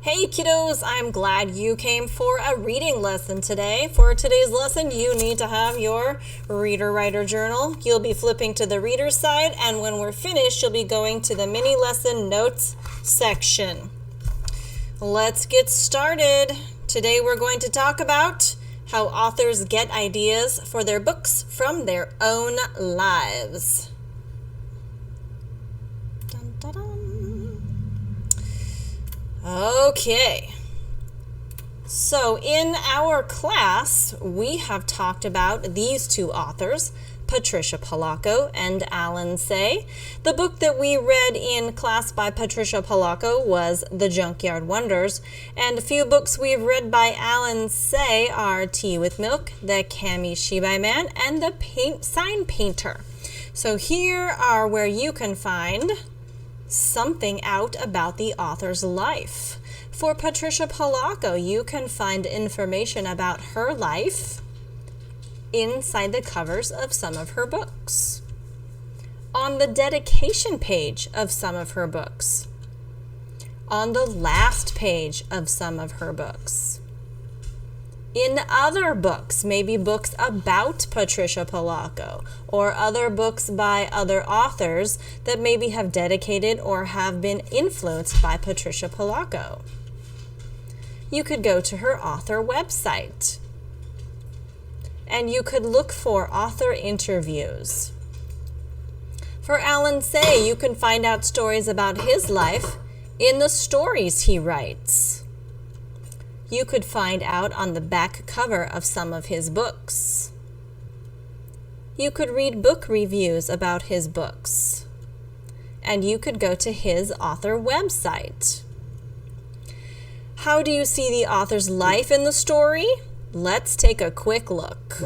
Hey kiddos, I'm glad you came for a reading lesson today. For today's lesson, you need to have your Reader Writer Journal. You'll be flipping to the reader side, and when we're finished, you'll be going to the mini lesson notes section. Let's get started. Today we're going to talk about how authors get ideas for their books from their own lives. Dun, dun, dun. Okay, so in our class, we have talked about these two authors, Patricia Polacco and Alan Say. The book that we read in class by Patricia Polacco was The Junkyard Wonders, and a few books we've read by Alan Say are Tea with Milk, The Kamishibai Man, and The Sign Painter. So here are where you can find something out about the author's life. For Patricia Polacco, you can find information about her life inside the covers of some of her books, on the dedication page of some of her books, on the last page of some of her books, in other books, maybe books about Patricia Polacco, or other books by other authors that maybe have dedicated or have been influenced by Patricia Polacco. You could go to her author website, and you could look for author interviews. For Alan Say, you can find out stories about his life in the stories he writes. You could find out on the back cover of some of his books. You could read book reviews about his books. And you could go to his author website. How do you see the author's life in the story? Let's take a quick look.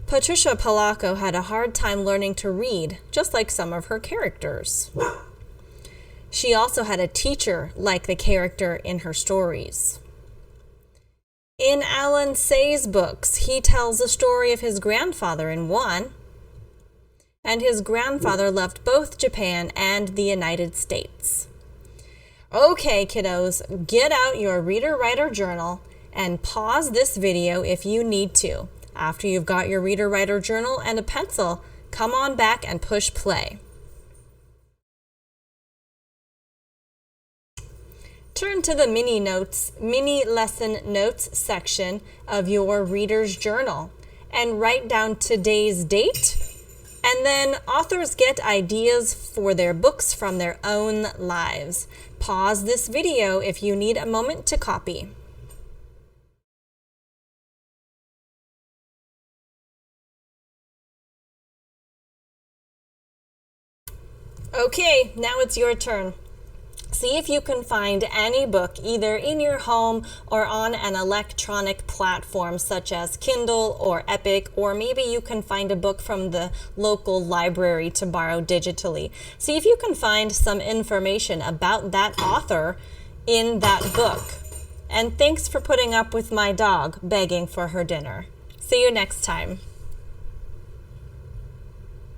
Patricia Polacco had a hard time learning to read, just like some of her characters. She also had a teacher like the character in her stories. In Alan Say's books, he tells the story of his grandfather in one, and his grandfather left both Japan and the United States. Okay, kiddos, get out your Reader Writer Journal and pause this video if you need to. After you've got your Reader Writer Journal and a pencil, come on back and push play. Turn to the mini lesson notes section of your reader's journal and write down today's date, and then authors get ideas for their books from their own lives. Pause this video if you need a moment to copy. Okay, now it's your turn. See if you can find any book either in your home or on an electronic platform such as Kindle or Epic, or maybe you can find a book from the local library to borrow digitally. See if you can find some information about that author in that book. And thanks for putting up with my dog begging for her dinner. See you next time.